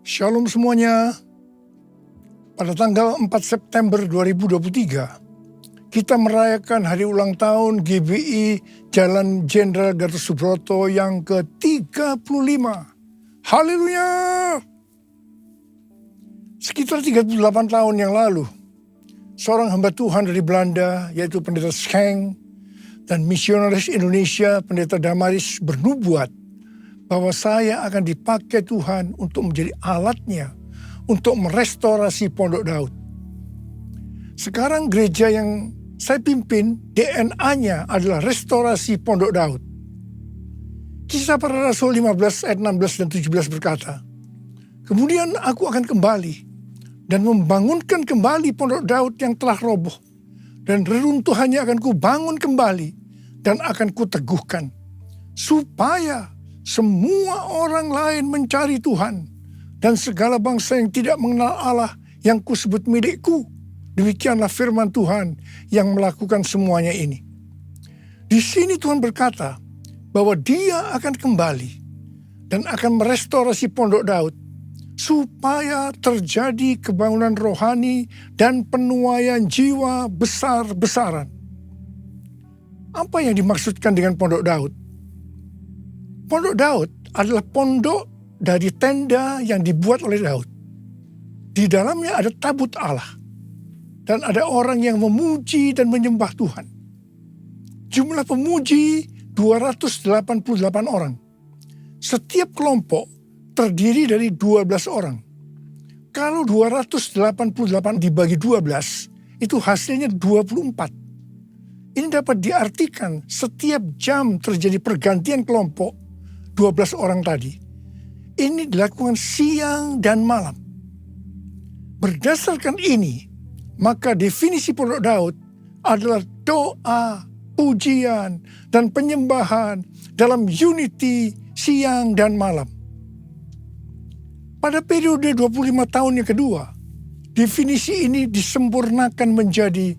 Shalom semuanya. Pada tanggal 4 September 2023, kita merayakan hari ulang tahun GBI Jalan Jenderal Gatot Subroto yang ke-35. Haleluya! Sekitar 38 tahun yang lalu, seorang hamba Tuhan dari Belanda, yaitu Pendeta Schenk, dan misionaris Indonesia, Pendeta Damaris, bernubuat bahwa saya akan dipakai Tuhan untuk menjadi alatnya untuk merestorasi Pondok Daud. Sekarang gereja yang saya pimpin, DNA-nya adalah restorasi Pondok Daud. Kisah Para Rasul 15 ayat 16 dan 17 berkata, "Kemudian aku akan kembali dan membangunkan kembali Pondok Daud yang telah roboh, dan reruntuhannya akan kubangun kembali dan akan kuteguhkan, supaya semua orang lain mencari Tuhan, dan segala bangsa yang tidak mengenal Allah yang kusebut milikku. Demikianlah firman Tuhan yang melakukan semuanya ini." Di sini Tuhan berkata bahwa Dia akan kembali dan akan merestorasi Pondok Daud, supaya terjadi kebangunan rohani dan penuaian jiwa besar-besaran. Apa yang dimaksudkan dengan Pondok Daud? Pondok Daud adalah pondok dari tenda yang dibuat oleh Daud. Di dalamnya ada tabut Allah, dan ada orang yang memuji dan menyembah Tuhan. Jumlah pemuji 288 orang. Setiap kelompok terdiri dari 12 orang. Kalau 288 dibagi 12, itu hasilnya 24. Ini dapat diartikan setiap jam terjadi pergantian kelompok 12 orang tadi. Ini dilakukan siang dan malam. Berdasarkan ini, maka definisi Pondok Daud adalah doa, pujian, dan penyembahan dalam unity siang dan malam. Pada periode 25 tahun yang kedua, definisi ini disempurnakan menjadi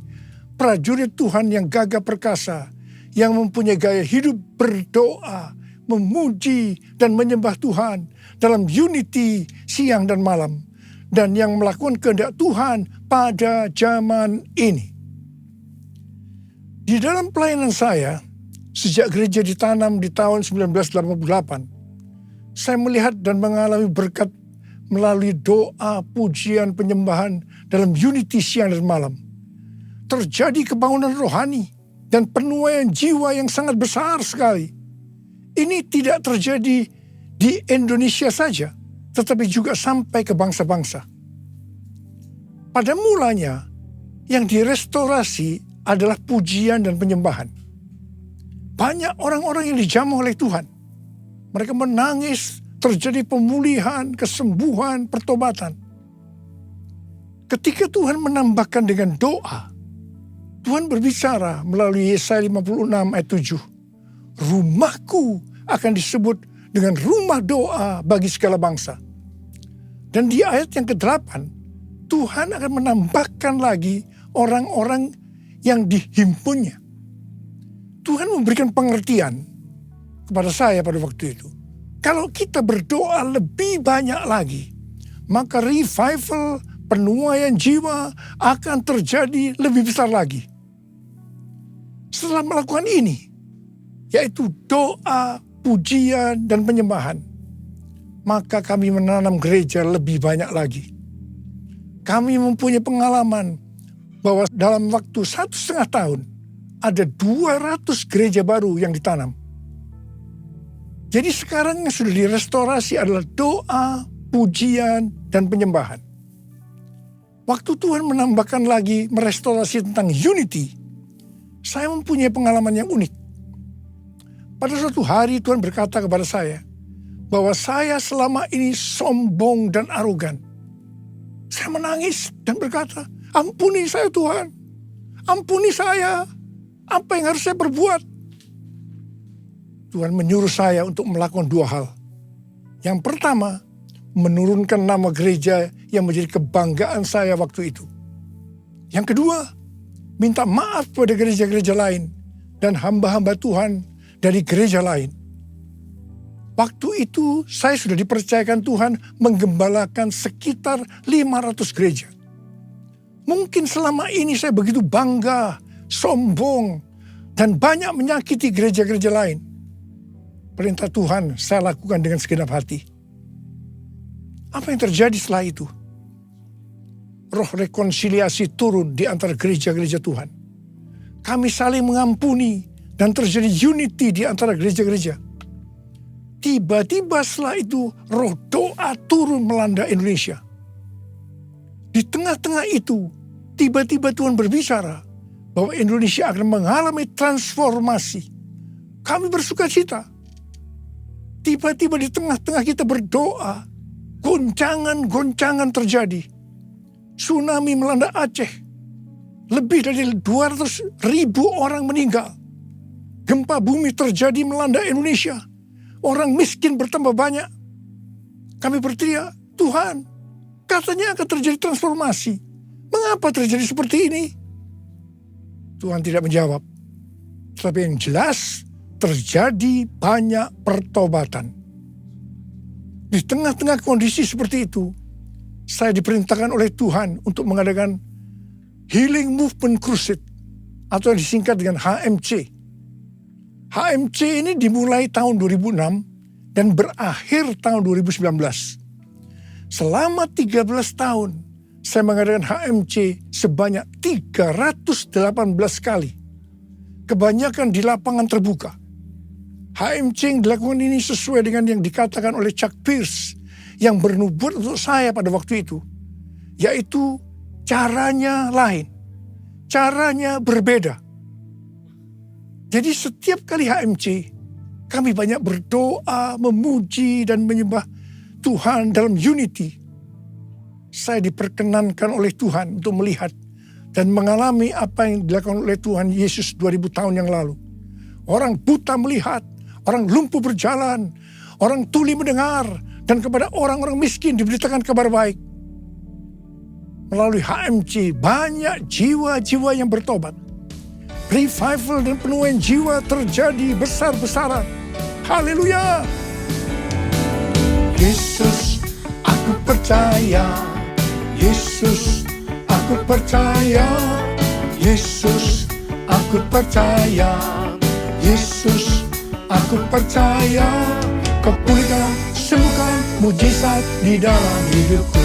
prajurit Tuhan yang gagah perkasa, yang mempunyai gaya hidup berdoa, memuji dan menyembah Tuhan dalam unity siang dan malam, dan yang melakukan kehendak Tuhan pada zaman ini. Di dalam pelayanan saya, sejak gereja ditanam di tahun 1988, saya melihat dan mengalami berkat melalui doa, pujian, penyembahan dalam unity siang dan malam. Terjadi kebangunan rohani dan penuaian jiwa yang sangat besar sekali. Ini tidak terjadi di Indonesia saja, tetapi juga sampai ke bangsa-bangsa. Pada mulanya, yang direstorasi adalah pujian dan penyembahan. Banyak orang-orang yang dijamah oleh Tuhan. Mereka menangis, terjadi pemulihan, kesembuhan, pertobatan. Ketika Tuhan menambahkan dengan doa, Tuhan berbicara melalui Yesaya 56 ayat 7. "Rumahku akan disebut dengan rumah doa bagi segala bangsa." Dan di ayat yang ke-8, Tuhan akan menambahkan lagi orang-orang yang dihimpunnya. Tuhan memberikan pengertian kepada saya pada waktu itu. Kalau kita berdoa lebih banyak lagi, maka revival, penuaian jiwa akan terjadi lebih besar lagi. Setelah melakukan ini, yaitu doa, pujian, dan penyembahan, maka kami menanam gereja lebih banyak lagi. Kami mempunyai pengalaman bahwa dalam waktu 1,5 tahun, ada 200 gereja baru yang ditanam. Jadi sekarang yang sudah direstorasi adalah doa, pujian, dan penyembahan. Waktu Tuhan menambahkan lagi merestorasi tentang unity, saya mempunyai pengalaman yang unik. Pada suatu hari Tuhan berkata kepada saya bahwa saya selama ini sombong dan arogan. Saya menangis dan berkata, "Ampuni saya Tuhan, ampuni saya, apa yang harus saya perbuat?" Tuhan menyuruh saya untuk melakukan 2 hal. Yang pertama, menurunkan nama gereja yang menjadi kebanggaan saya waktu itu. Yang kedua, minta maaf pada gereja-gereja lain dan hamba-hamba Tuhan dari gereja lain. Waktu itu saya sudah dipercayakan Tuhan menggembalakan sekitar 500 gereja. Mungkin selama ini saya begitu bangga, sombong, dan banyak menyakiti gereja-gereja lain. Perintah Tuhan saya lakukan dengan segenap hati. Apa yang terjadi setelah itu? Roh rekonsiliasi turun di antara gereja-gereja Tuhan. Kami saling mengampuni dan terjadi unity di antara gereja-gereja. Tiba-tiba setelah itu roh doa turun melanda Indonesia. Di tengah-tengah itu tiba-tiba Tuhan berbicara bahwa Indonesia akan mengalami transformasi. Kami bersukacita. Tiba-tiba di tengah-tengah kita berdoa, goncangan-goncangan terjadi. Tsunami melanda Aceh. Lebih dari 200.000 orang meninggal. Gempa bumi terjadi melanda Indonesia. Orang miskin bertambah banyak. Kami berteriak, Tuhan, katanya akan terjadi transformasi. Mengapa terjadi seperti ini? Tuhan tidak menjawab. Tetapi yang jelas, terjadi banyak pertobatan. Di tengah-tengah kondisi seperti itu, saya diperintahkan oleh Tuhan untuk mengadakan Healing Movement Crusade, atau disingkat dengan HMC. HMC ini dimulai tahun 2006 dan berakhir tahun 2019. Selama 13 tahun, saya mengadakan HMC sebanyak 318 kali. Kebanyakan di lapangan terbuka. HMC yang dilakukan ini sesuai dengan yang dikatakan oleh Chuck Pierce yang bernubuat untuk saya pada waktu itu. Yaitu caranya lain. Caranya berbeda. Jadi setiap kali HMC, kami banyak berdoa, memuji, dan menyembah Tuhan dalam unity. Saya diperkenankan oleh Tuhan untuk melihat dan mengalami apa yang dilakukan oleh Tuhan Yesus 2000 tahun yang lalu. Orang buta melihat, orang lumpuh berjalan, orang tuli mendengar, dan kepada orang-orang miskin diberitakan kabar baik. Melalui HMC, banyak jiwa-jiwa yang bertobat. Revival dan penuaian jiwa terjadi besar-besaran. Haleluya! Yesus, aku percaya. Yesus, aku percaya. Yesus, aku percaya. Yesus, aku percaya. Kau pulihkan, sembuhkan, mujizat di dalam hidupku.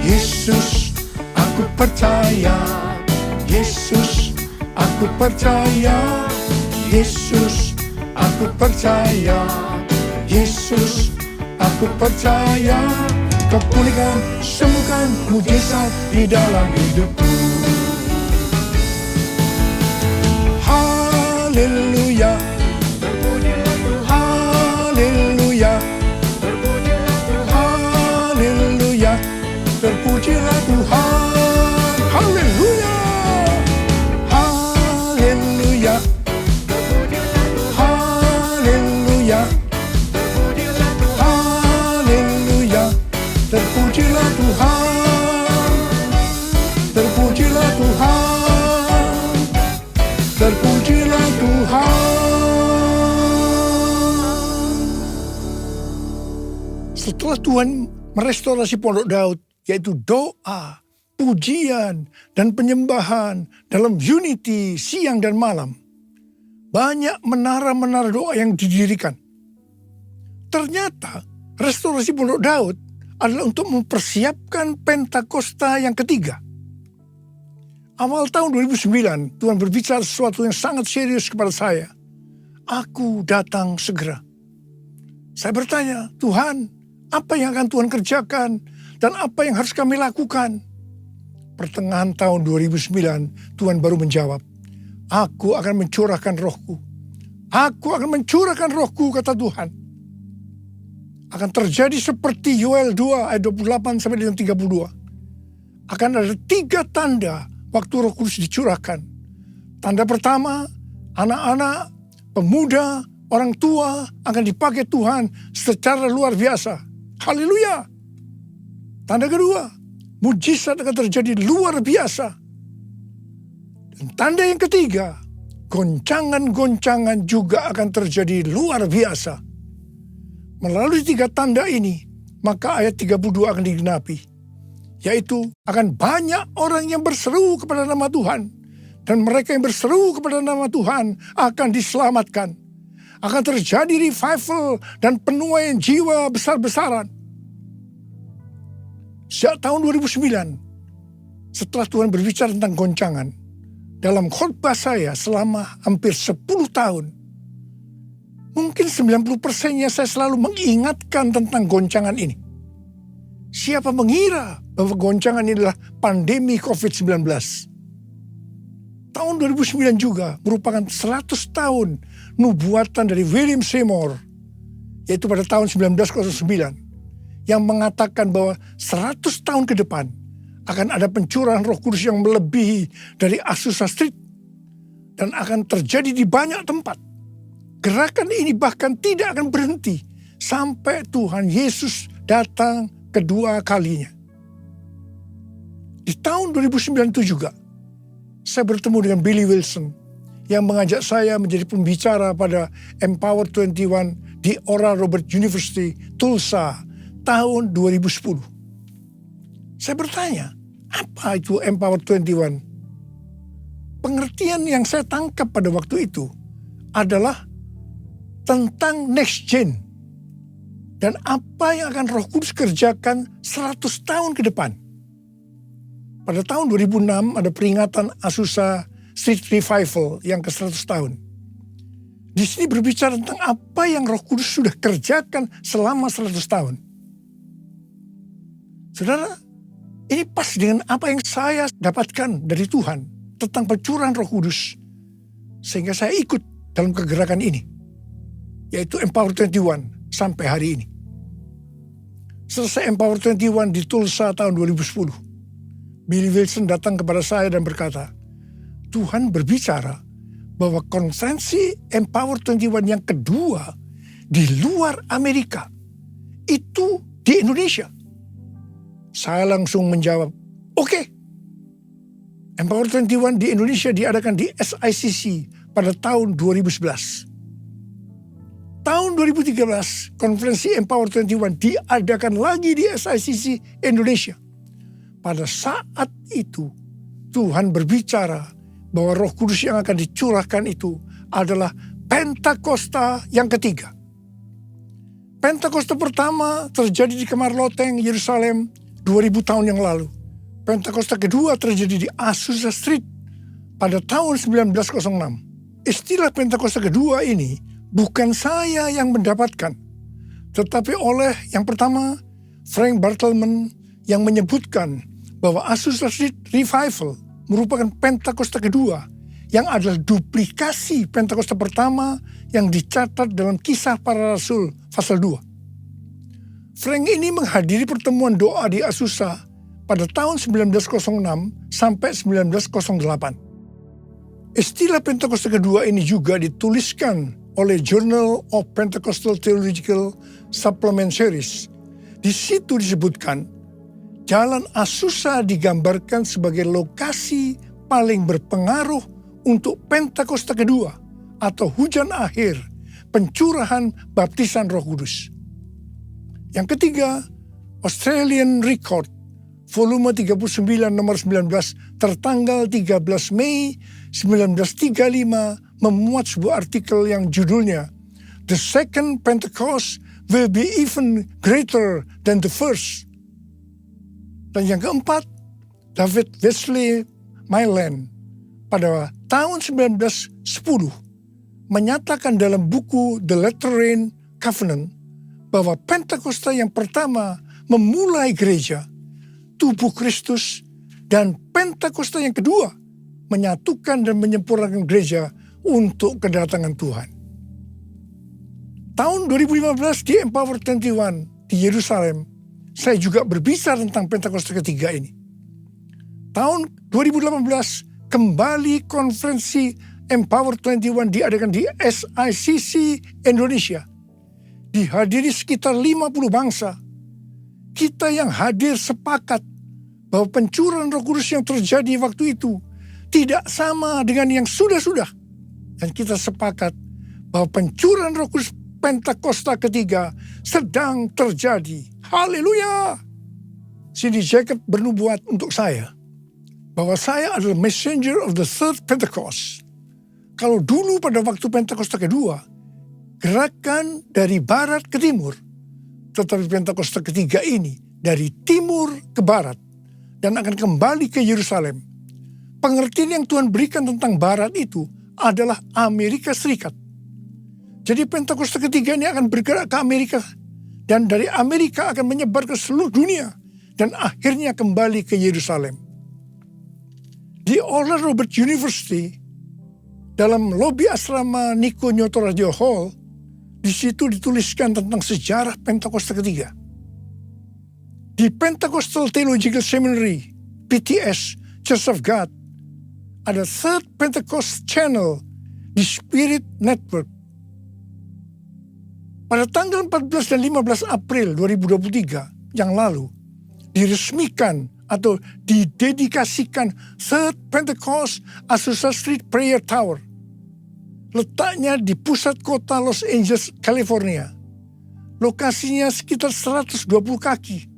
Yesus, aku percaya. Yesus, aku percaya. Yesus, aku percaya. Yesus, aku percaya. Kau pulihkan, sembuhkan, mujizat di dalam hidupku. Haleluya. Haleluya. Haleluya. Terpujilah Tuhan. Haleluya. Haleluya. Haleluya. Haleluya. Terpujilah Tuhan. Terpujilah Tuhan. Terpujilah Tuhan. Setelah Tuhan merestorasi Pondok Daud, yaitu doa, pujian, dan penyembahan dalam unity siang dan malam. Banyak menara-menara doa yang didirikan. Ternyata restorasi Pondok Daud adalah untuk mempersiapkan Pentakosta yang ketiga. Awal tahun 2009, Tuhan berbicara sesuatu yang sangat serius kepada saya. Aku datang segera. Saya bertanya, Tuhan, apa yang akan Tuhan kerjakan? Dan apa yang harus kami lakukan? Pertengahan tahun 2009, Tuhan baru menjawab, aku akan mencurahkan rohku. Aku akan mencurahkan rohku, kata Tuhan. Akan terjadi seperti Yoel 2 ayat 28 sampai dengan 32. Akan ada 3 tanda waktu Roh Kudus dicurahkan. Tanda pertama, anak-anak, pemuda, orang tua akan dipakai Tuhan secara luar biasa. Haleluya. Tanda kedua, mujizat akan terjadi luar biasa. Dan tanda yang ketiga, goncangan-goncangan juga akan terjadi luar biasa. Melalui 3 tanda ini, maka ayat 32 akan digenapi. Yaitu akan banyak orang yang berseru kepada nama Tuhan. Dan mereka yang berseru kepada nama Tuhan akan diselamatkan. Akan terjadi revival dan penuaian jiwa besar-besaran. Sejak tahun 2009, setelah Tuhan berbicara tentang goncangan, dalam khotbah saya selama hampir 10 tahun, mungkin 90%-nya saya selalu mengingatkan tentang goncangan ini. Siapa mengira bahwa goncangan ini adalah pandemi COVID-19? Tahun 2009 juga merupakan 100 tahun nubuatan dari William Seymour, yaitu pada tahun 1909, yang mengatakan bahwa 100 tahun ke depan akan ada pencurahan Roh Kudus yang melebihi dari Azusa Street dan akan terjadi di banyak tempat. Gerakan ini bahkan tidak akan berhenti sampai Tuhan Yesus datang kedua kalinya. Di tahun 2009 itu juga, saya bertemu dengan Billy Wilson yang mengajak saya menjadi pembicara pada Empower 21 di Oral Roberts University, Tulsa, tahun 2010. Saya bertanya, apa itu Empower 21? Pengertian yang saya tangkap pada waktu itu adalah tentang next gen. Dan apa yang akan Roh Kudus kerjakan 100 tahun ke depan. Pada tahun 2006 ada peringatan Azusa Street Revival yang ke-100 tahun. Di sini berbicara tentang apa yang Roh Kudus sudah kerjakan selama 100 tahun. Saudara, ini pas dengan apa yang saya dapatkan dari Tuhan tentang pencurahan Roh Kudus. Sehingga saya ikut dalam kegerakan ini, yaitu Empower 21 sampai hari ini. Selesai Empower 21 di Tulsa tahun 2010, Billy Wilson datang kepada saya dan berkata, Tuhan berbicara bahwa konferensi Empower 21 yang kedua di luar Amerika itu di Indonesia. Saya langsung menjawab, oke. Empower 21 di Indonesia diadakan di SICC pada tahun 2011. Tahun 2013, konferensi Empower 21 diadakan lagi di SICC Indonesia. Pada saat itu, Tuhan berbicara bahwa Roh Kudus yang akan dicurahkan itu adalah Pentakosta yang ketiga. Pentakosta pertama terjadi di Kamar Loteng, Yerusalem, 2000 tahun yang lalu. Pentakosta kedua terjadi di Azusa Street pada tahun 1906. Istilah Pentakosta kedua ini bukan saya yang mendapatkan, tetapi oleh yang pertama, Frank Bartleman, yang menyebutkan bahwa Azusa Street Revival merupakan Pentakosta kedua yang adalah duplikasi Pentakosta pertama yang dicatat dalam Kisah Para Rasul pasal 2. Frank ini menghadiri pertemuan doa di Azusa pada tahun 1906 sampai 1908. Istilah Pentakosta kedua ini juga dituliskan oleh Journal of Pentecostal Theological Supplement Series. Di situ disebutkan, Jalan Azusa digambarkan sebagai lokasi paling berpengaruh untuk Pentakosta kedua atau hujan akhir, pencurahan baptisan Roh Kudus. Yang ketiga, Australian Record, volume 39 nomor 19 tertanggal 13 Mei 1935 memuat sebuah artikel yang judulnya The Second Pentecost Will Be Even Greater Than the First. Dan yang keempat, David Wesley Myland pada tahun 1910 menyatakan dalam buku The Latter Rain Covenant bahwa Pentakosta yang pertama memulai gereja, tubuh Kristus, dan Pentakosta yang kedua menyatukan dan menyempurnakan gereja untuk kedatangan Tuhan. Tahun 2015 di Empower 21 di Yerusalem, saya juga berbicara tentang Pentakosta ketiga ini. Tahun 2018 kembali konferensi Empower 21 diadakan di SICC Indonesia. Dihadiri sekitar 50 bangsa. Kita yang hadir sepakat bahwa pencurahan Roh Kudus yang terjadi waktu itu tidak sama dengan yang sudah-sudah. Dan kita sepakat bahwa pencurahan Roh Kudus Pentakosta ketiga sedang terjadi. Haleluya! C.D. Jacob bernubuat untuk saya bahwa saya adalah messenger of the third Pentecost. Kalau dulu pada waktu Pentakosta kedua, gerakan dari barat ke timur, tetapi Pentakosta ketiga ini dari timur ke barat dan akan kembali ke Yerusalem. Pengertian yang Tuhan berikan tentang barat itu adalah Amerika Serikat. Jadi Pentakosta ketiga ini akan bergerak ke Amerika dan dari Amerika akan menyebar ke seluruh dunia dan akhirnya kembali ke Yerusalem. Di Oral Roberts University, dalam lobi asrama Nico Nyoto Radio Hall, di situ dituliskan tentang sejarah Pentakosta ketiga. Di Pentecostal Theological Seminary, PTS, Church of God, ada Third Pentecost Channel di Spirit Network. Pada tanggal 14 dan 15 April 2023 yang lalu, diresmikan atau didedikasikan Third Pentecost Azusa Street Prayer Tower. Letaknya di pusat kota Los Angeles, California. Lokasinya sekitar 120 kaki,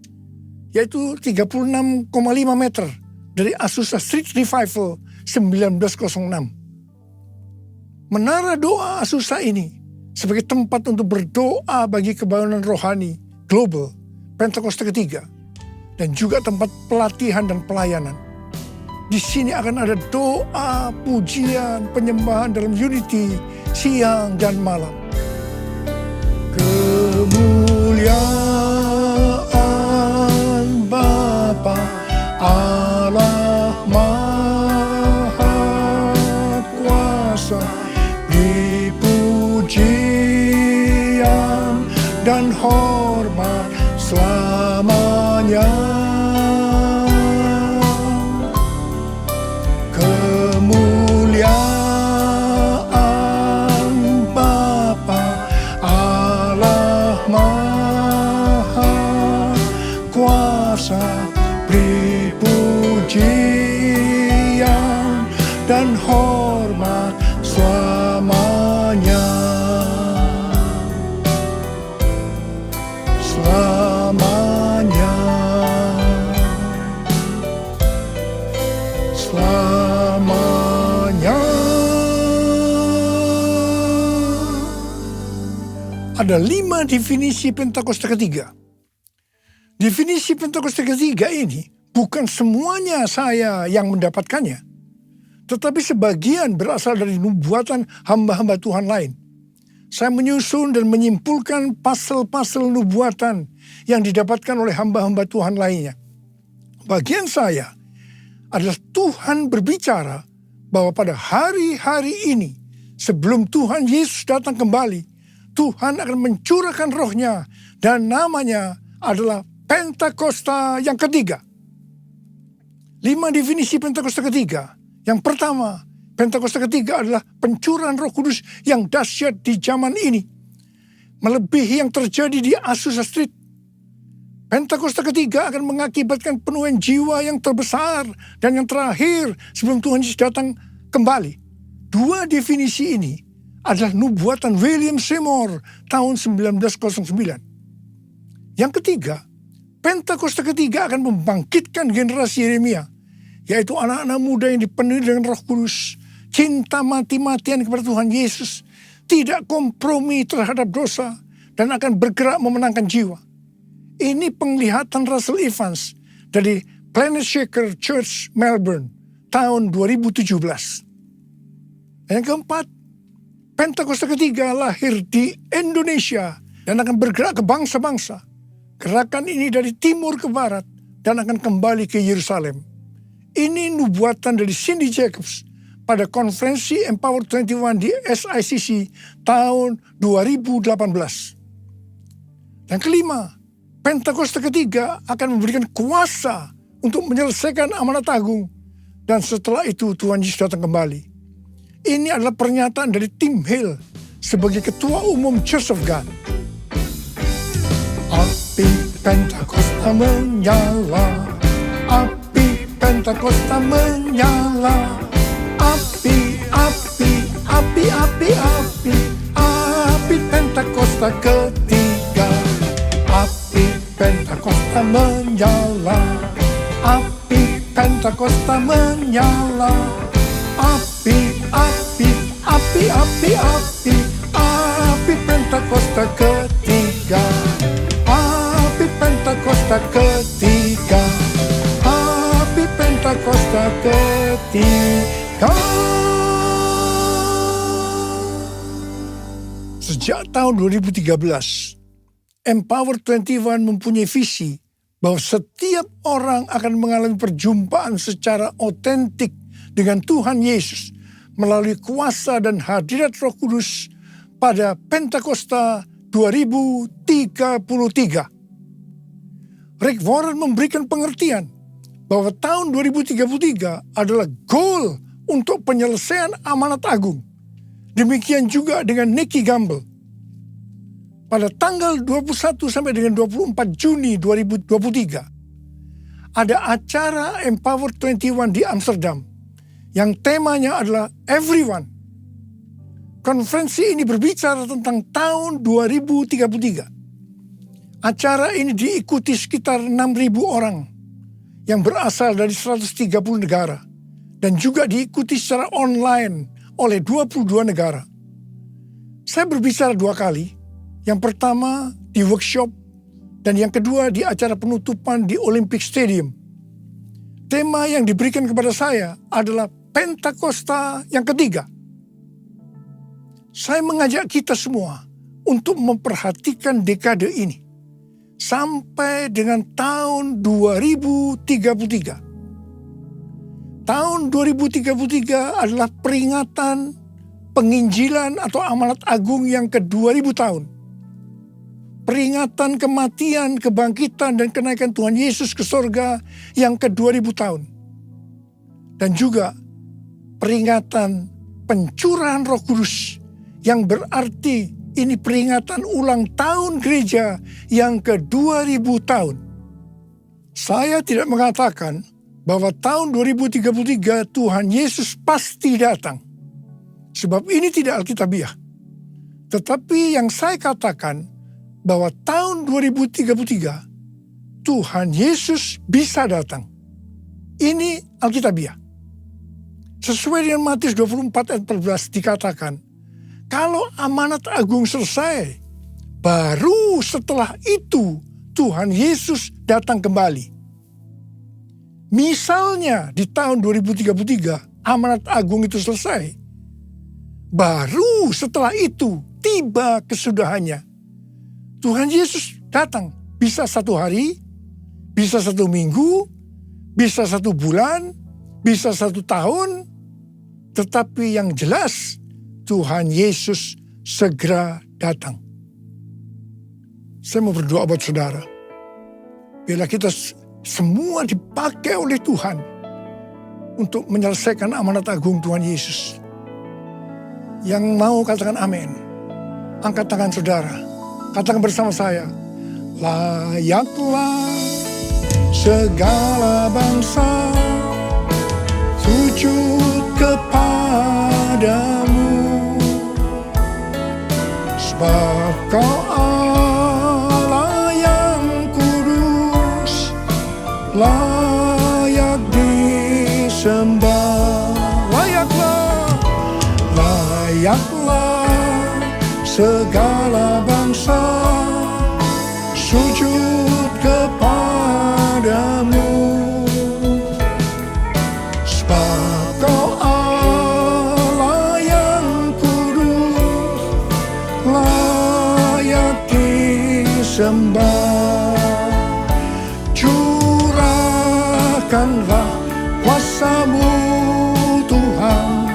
yaitu 36,5 meter dari Azusa Street Revival 1906. Menara doa Azusa ini sebagai tempat untuk berdoa bagi kebangunan rohani global Pentakosta ketiga dan juga tempat pelatihan dan pelayanan. Di sini akan ada doa, pujian, penyembahan dalam unity siang dan malam. Kemuliaan Bapa Allah Maha Kuasa, dipujian dan hormat selamanya. Kemuliaan Bapa Allah Maha Kuasa, pujian dan hormat selamanya. Selamanya. Selamanya. Ada 5 definisi Pentakosta ketiga. Definisi Pentakosta ketiga ini bukan semuanya saya yang mendapatkannya, tetapi sebagian berasal dari nubuatan hamba-hamba Tuhan lain. Saya menyusun dan menyimpulkan pasal-pasal nubuatan yang didapatkan oleh hamba-hamba Tuhan lainnya. Bagian saya adalah Tuhan berbicara bahwa pada hari-hari ini, sebelum Tuhan Yesus datang kembali, Tuhan akan mencurahkan rohnya dan namanya adalah Pentakosta yang ketiga. 5 definisi Pentakosta ketiga. Yang pertama, Pentakosta ketiga adalah pencurahan Roh Kudus yang dahsyat di zaman ini, melebihi yang terjadi di Azusa Street. Pentakosta ketiga akan mengakibatkan penuhan jiwa yang terbesar dan yang terakhir sebelum Tuhan Yesus datang kembali. 2 definisi ini adalah nubuatan William Seymour tahun 1909. Yang ketiga, Pentakosta ketiga akan membangkitkan generasi Yeremia, yaitu anak-anak muda yang dipenuhi dengan Roh Kudus, cinta mati-matian kepada Tuhan Yesus, tidak kompromi terhadap dosa, dan akan bergerak memenangkan jiwa. Ini penglihatan Russell Evans dari Planet Shaker Church Melbourne tahun 2017. Yang keempat, Pentakosta ketiga lahir di Indonesia dan akan bergerak ke bangsa-bangsa. Gerakan ini dari timur ke barat dan akan kembali ke Yerusalem. Ini nubuatan dari Cindy Jacobs pada konferensi Empower 21 di SICC tahun 2018. Yang kelima, Pentakosta ketiga akan memberikan kuasa untuk menyelesaikan amanat agung. Dan setelah itu Tuhan Yesus datang kembali. Ini adalah pernyataan dari Tim Hill sebagai Ketua Umum Church of God. Api Pentakosta menyala, api Pentakosta menyala, api, api, api, Pentakosta menyala. Api, api, api, api, api, api Pentakosta ketiga. Api Pentakosta ketiga. Api Pentakosta ketiga. Sejak tahun 2013, Empower 21 mempunyai visi bahwa setiap orang akan mengalami perjumpaan secara otentik dengan Tuhan Yesus melalui kuasa dan hadirat Roh Kudus pada Pentakosta 2033. Rick Warren memberikan pengertian bahwa tahun 2033 adalah goal untuk penyelesaian amanat agung. Demikian juga dengan Nicky Gamble. Pada tanggal 21 sampai dengan 24 Juni 2023, ada acara Empower 21 di Amsterdam yang temanya adalah Everyone. Konferensi ini berbicara tentang tahun 2033. Acara ini diikuti sekitar 6.000 orang yang berasal dari 130 negara dan juga diikuti secara online oleh 22 negara. Saya berbicara 2 kali. Yang pertama di workshop dan yang kedua di acara penutupan di Olympic Stadium. Tema yang diberikan kepada saya adalah Pentakosta yang ketiga. Saya mengajak kita semua untuk memperhatikan dekade ini sampai dengan tahun 2033. Tahun 2033 adalah peringatan penginjilan atau amanat agung yang ke-2000 tahun. Peringatan kematian, kebangkitan, dan kenaikan Tuhan Yesus ke sorga yang ke-2000 tahun. Dan juga peringatan pencurahan Roh Kudus yang berarti ini peringatan ulang tahun gereja yang ke-2000 tahun. Saya tidak mengatakan bahwa tahun 2033 Tuhan Yesus pasti datang. Sebab ini tidak alkitabiah. Tetapi yang saya katakan bahwa tahun 2033 Tuhan Yesus bisa datang. Ini alkitabiah. Sesuai dengan Matius 24 ayat 14 dikatakan, kalau amanat agung selesai, baru setelah itu Tuhan Yesus datang kembali. Misalnya di tahun 2033 amanat agung itu selesai, baru setelah itu tiba kesudahannya. Tuhan Yesus datang, bisa 1 hari, bisa 1 minggu, bisa 1 bulan, bisa 1 tahun, tetapi yang jelas Tuhan Yesus segera datang. Saya mau berdoa buat saudara. Bila kita semua dipakai oleh Tuhan untuk menyelesaikan amanat agung Tuhan Yesus. Yang mau katakan amin. Angkat tangan saudara. Katakan bersama saya. Layaklah segala bangsa sujud kepadamu. Sebab kau Allah yang kudus, layak disembah. Layaklah segala bangsa sujud kepadamu. Sebab kau Allah yang kudus, layak disembah. Curahkanlah kuasa-Mu Tuhan,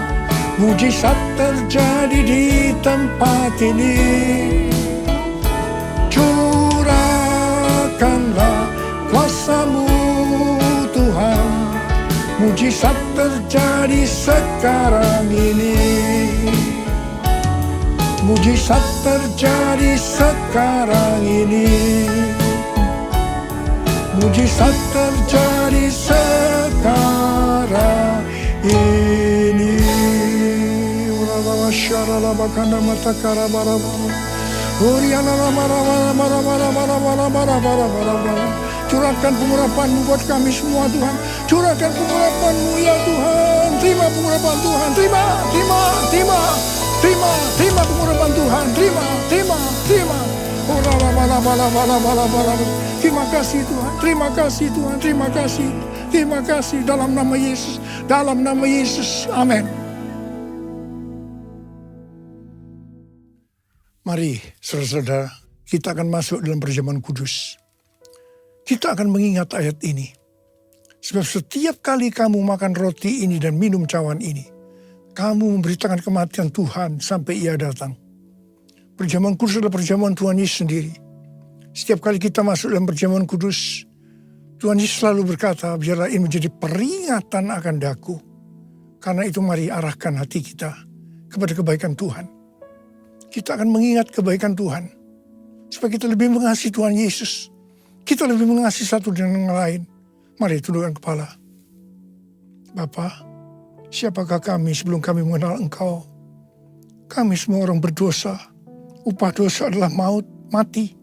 mujizat terjadi di tempat ini. Curahkanlah kuasa-Mu Tuhan, mujizat terjadi sekarang ini. Mujizat terjadi sekarang ini. Mujizat terjadi sekarang ini. Curahkan pengurapan buat kami semua Tuhan. Curahkan pengurapan-Mu ya Tuhan. Terima pengurapan Tuhan. Terima pengurapan Tuhan. Terima. Oh, terima kasih Tuhan. Terima kasih dalam nama Yesus. Amin. Mari saudara-saudara, kita akan masuk dalam perjamuan kudus. Kita akan mengingat ayat ini. Sebab setiap kali kamu makan roti ini dan minum cawan ini, kamu memberitakan kematian Tuhan sampai Ia datang. Perjamuan kudus adalah perjamuan Tuhan Yesus sendiri. Setiap kali kita masuk dalam perjamuan kudus, Tuhan Yesus selalu berkata, biarlah ini menjadi peringatan akan daku. Karena itu mari arahkan hati kita kepada kebaikan Tuhan. Kita akan mengingat kebaikan Tuhan. Supaya kita lebih mengasihi Tuhan Yesus. Kita lebih mengasihi satu dengan yang lain. Mari tundukkan kepala. Bapa, siapakah kami sebelum kami mengenal Engkau? Kami semua orang berdosa. Upah dosa adalah maut, mati.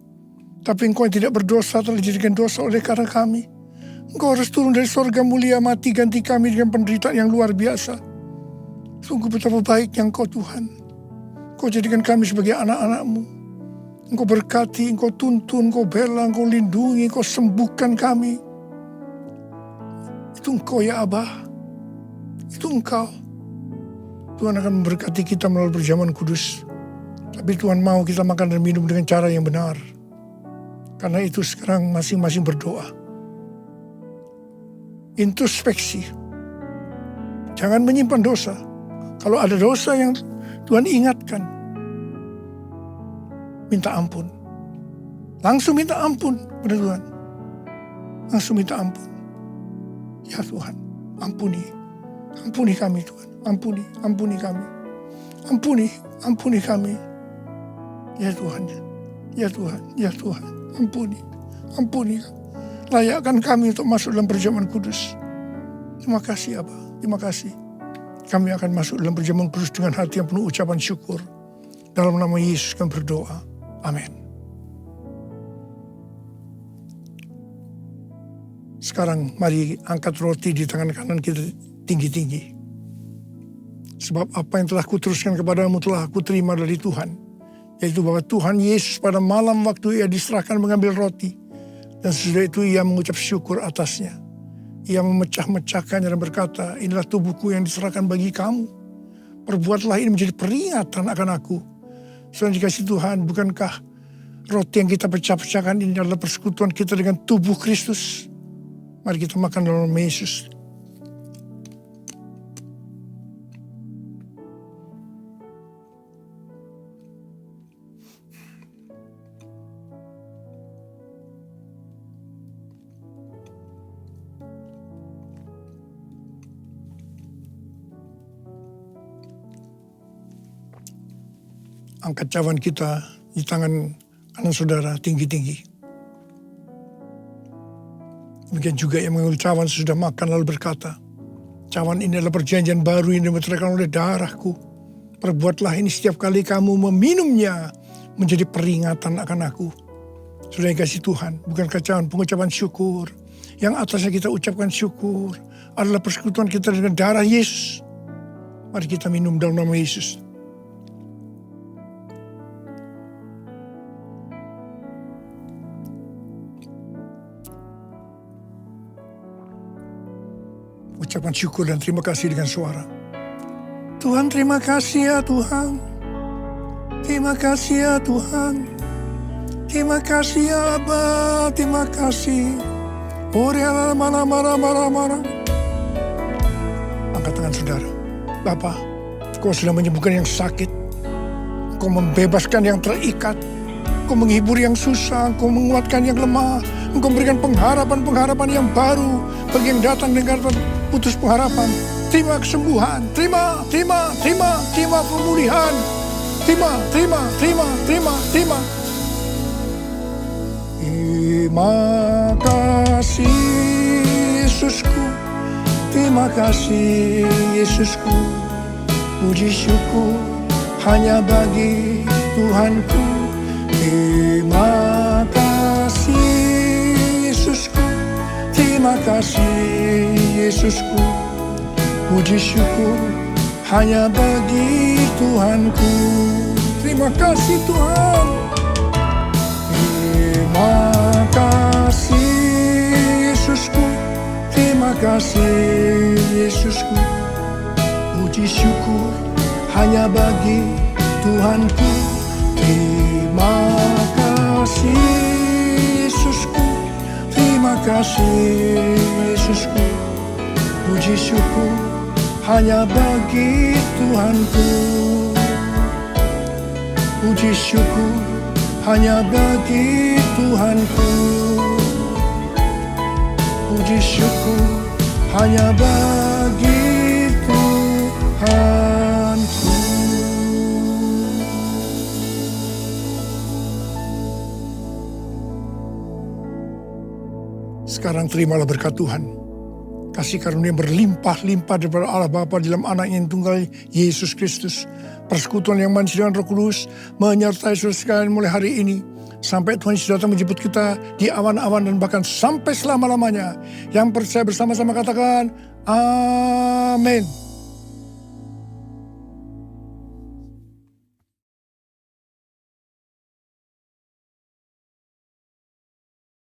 Tapi Engkau yang tidak berdosa telah dijadikan dosa oleh karena kami. Engkau harus turun dari sorga mulia, mati ganti kami dengan penderitaan yang luar biasa. Sungguh betapa baiknya Engkau Tuhan. Engkau jadikan kami sebagai anak-anak-Mu. Engkau berkati, Engkau tuntun, Engkau bela, Engkau lindungi, Engkau sembuhkan kami. Itu Engkau ya Abah. Itu Engkau. Tuhan akan memberkati kita melalui perjamuan kudus. Tapi Tuhan mau kita makan dan minum dengan cara yang benar. Karena itu sekarang masing-masing berdoa. Introspeksi. Jangan menyimpan dosa. Kalau ada dosa yang Tuhan ingatkan, minta ampun. Langsung minta ampun kepada Tuhan. Langsung minta ampun. Ya Tuhan, ampuni. Ampuni kami Tuhan. Ampuni kami. Ampuni kami. Ya Tuhan. Ampuni. Layakkan kami untuk masuk dalam perjamuan kudus. Terima kasih Abah. Terima kasih. Kami akan masuk dalam perjamuan kudus dengan hati yang penuh ucapan syukur. Dalam nama Yesus kami berdoa. Amin. Sekarang mari angkat roti di tangan kanan kita tinggi-tinggi. Sebab apa yang telah kuteruskan kepadamu telah kuterima dari Tuhan. Yaitu bahwa Tuhan Yesus pada malam waktu Ia diserahkan mengambil roti. Dan sesudah itu Ia mengucap syukur atasnya. Ia memecah-mecahkannya dan berkata, inilah tubuhku yang diserahkan bagi kamu. Perbuatlah ini menjadi peringatan akan aku. Saudara dikasih Tuhan, bukankah roti yang kita pecah-pecahkan ini adalah persekutuan kita dengan tubuh Kristus? Mari kita makan dalam nama Yesus. Angkat cawan kita di tangan kanan saudara tinggi-tinggi. Demikian juga yang mengambil cawan sudah makan lalu berkata, cawan ini adalah perjanjian baru yang dimeteraikan oleh darahku. Perbuatlah ini setiap kali kamu meminumnya menjadi peringatan akan aku. Sudah dikasih Tuhan, bukankah cawan pengucapan syukur yang atasnya kita ucapkan syukur adalah persekutuan kita dengan darah Yesus. Mari kita minum dalam nama Yesus. Ucapan syukur dan terima kasih dengan suara. Tuhan, terima kasih ya Tuhan. Terima kasih ya Tuhan. Terima kasih ya Abah. Terima kasih. Marah. Angkat tangan saudara. Bapa, Kau sudah menyembuhkan yang sakit. Kau membebaskan yang terikat. Kau menghibur yang susah. Kau menguatkan yang lemah. Engkau memberikan pengharapan yang baru bagi yang datang dengan putus pengharapan. Terima kesembuhan, terima pemulihan. Terima. Terima kasih Yesusku. Terima kasih Yesusku. Puji syukur hanya bagi Tuhanku. Terima kasih Yesusku. Terima kasih Yesusku. Puji syukur hanya bagi Tuhanku. Terima kasih Tuhan. Terima kasih Yesusku. Terima kasih Yesusku. Puji syukur hanya bagi Tuhanku. Terima kasih Yesusku. Terima kasih Yesusku. Puji syukur hanya bagi Tuhanku. Puji syukur hanya bagi Tuhanku. Puji syukur hanya bagi Tuhanku. Sekarang terimalah berkat Tuhan. Kasih karunia berlimpah-limpah daripada Allah Bapa dalam anak yang tunggal Yesus Kristus. Persekutuan yang manis dengan Roh Kudus menyertai saudara sekalian mulai hari ini. Sampai Tuhan Yesus datang menjemput kita di awan-awan dan bahkan sampai selama-lamanya. Yang percaya bersama-sama katakan, Amin.